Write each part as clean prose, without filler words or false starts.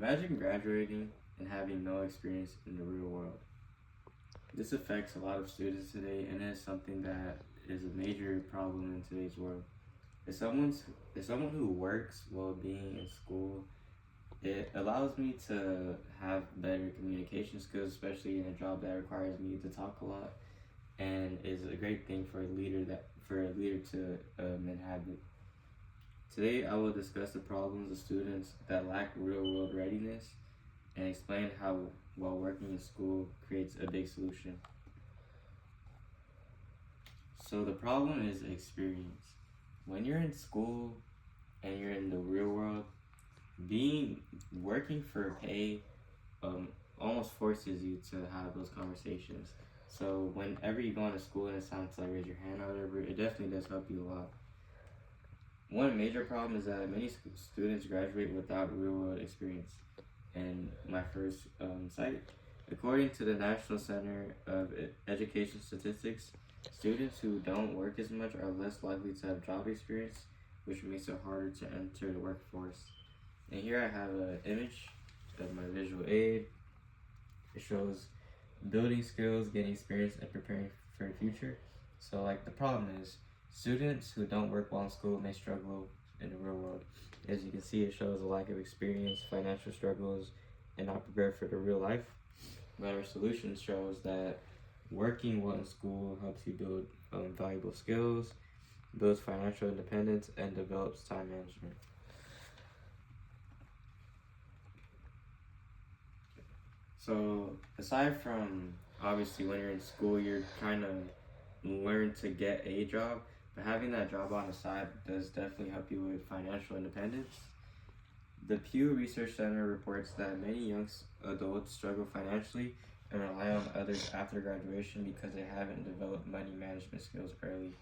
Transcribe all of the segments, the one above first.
Imagine graduating and having no experience in the real world. This affects a lot of students today and is something that is a major problem in today's world. As someone's as someone who works while being in school, it allows me to have better communication skills, especially in a job that requires me to talk a lot, and is a great thing for a leader to inhabit. Today, I will discuss the problems of students that lack real world readiness and explain how, while working in school, creates a big solution. So, the problem is experience. When you're in school and you're in the real world, being working for pay um, almost forces you to have those conversations. So, whenever you go into school and it's time to like raise your hand or whatever, it definitely does help you a lot. One major problem is that many students graduate without real world experience. And my first site, according to the National Center of Education Statistics, students who don't work as much are less likely to have job experience, which makes it harder to enter the workforce. And here I have an image of my visual aid. It shows building skills, getting experience, and preparing for the future. So, like, the problem is students who don't work while in school may struggle in the real world. As you can see, it shows a lack of experience, financial struggles, and not prepared for the real life. But our solution shows that working while in school helps you build valuable skills, builds financial independence, and develops time management. So, aside from obviously when you're in school, you're kind of learn to get a job, but having that job on the side does definitely help you with financial independence. The Pew Research Center reports that many young adults struggle financially and rely on others after graduation because they haven't developed money management skills early.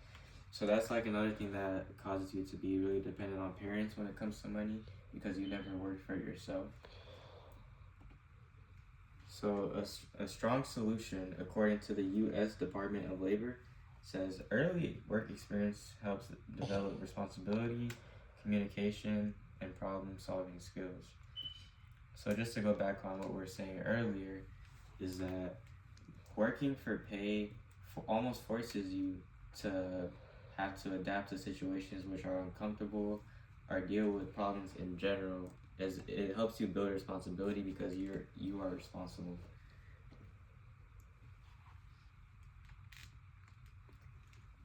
So that's like another thing that causes you to be really dependent on parents when it comes to money because you never worked for it yourself. So a strong solution, according to the U.S. Department of Labor, says early work experience helps develop responsibility, communication, and problem-solving skills. So just to go back on what we were saying earlier, is that working for pay almost forces you to have to adapt to situations which are uncomfortable or deal with problems in general, as it helps you build responsibility because you are responsible.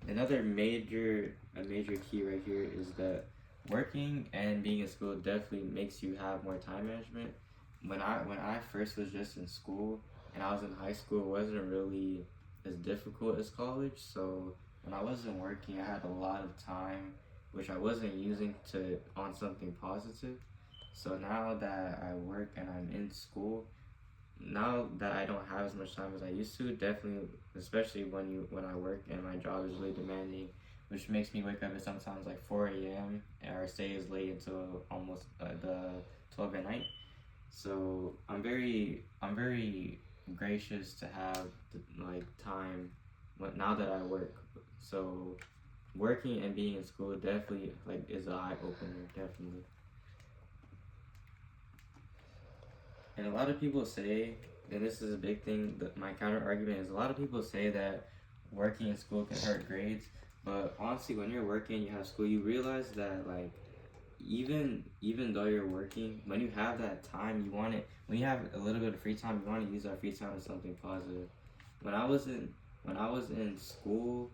Another major key right here is that working and being in school definitely makes you have more time management. When I first was just in school and I was in high school, it wasn't really as difficult as college. So when I wasn't working, I had a lot of time which I wasn't using to on something positive. So now that I work and I'm in school, now that I don't have as much time as I used to, definitely, especially when I work and my job is really demanding, which makes me wake up at sometimes like 4 a.m. or stay as late until almost the 12 at night. So I'm very gracious to have like time now that I work. So working and being in school definitely like is an eye opener, definitely. And a lot of people say, and this is a big thing, that my counter argument is a lot of people say that working in school can hurt grades. But honestly, when you're working, you have school, you realize that like even though you're working, when you have that time, you want it. When you have a little bit of free time, you want to use that free time to something positive. When I was in school,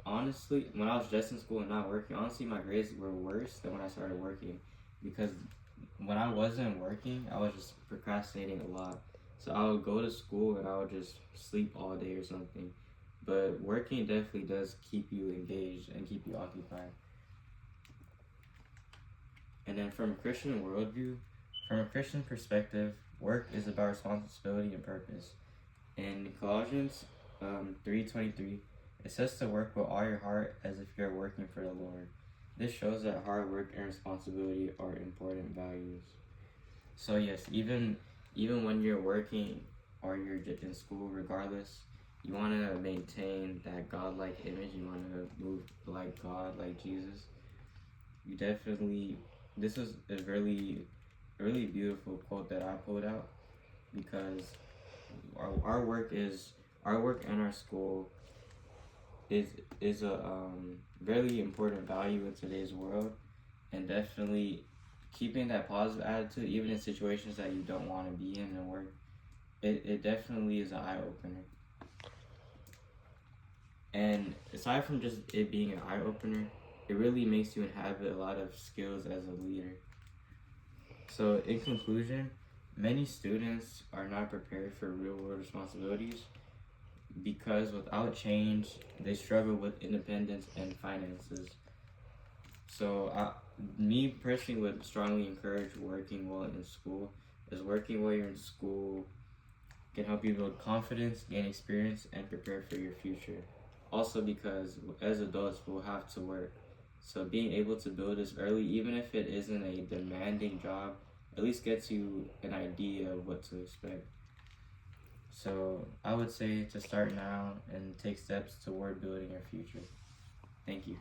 honestly, when I was just in school and not working, honestly, my grades were worse than when I started working, because when I wasn't working, I was just procrastinating a lot. So I would go to school and I would just sleep all day or something. But working definitely does keep you engaged and keep you occupied. And then from a Christian perspective, work is about responsibility and purpose. In Colossians 3:23, it says to work with all your heart as if you're working for the Lord. This shows that hard work and responsibility are important values. So yes, even when you're working or you're just in school, regardless, you want to maintain that God-like image. You want to move like God, like Jesus. You definitely. This was a really beautiful quote that I pulled out, because our work is our work and our school is is a really important value in today's world, and definitely keeping that positive attitude even in situations that you don't want to be in and work, it definitely is an eye opener. And aside from just it being an eye opener, it really makes you inhabit a lot of skills as a leader. So, in conclusion, many students are not prepared for real world responsibilities because without change, they struggle with independence and finances. So, me personally would strongly encourage working while in school, as working while you're in school can help you build confidence, gain experience, and prepare for your future. Also, because as adults, we'll have to work. So, being able to build this early, even if it isn't a demanding job, at least gets you an idea of what to expect. So, I would say to start now and take steps toward building your future. Thank you.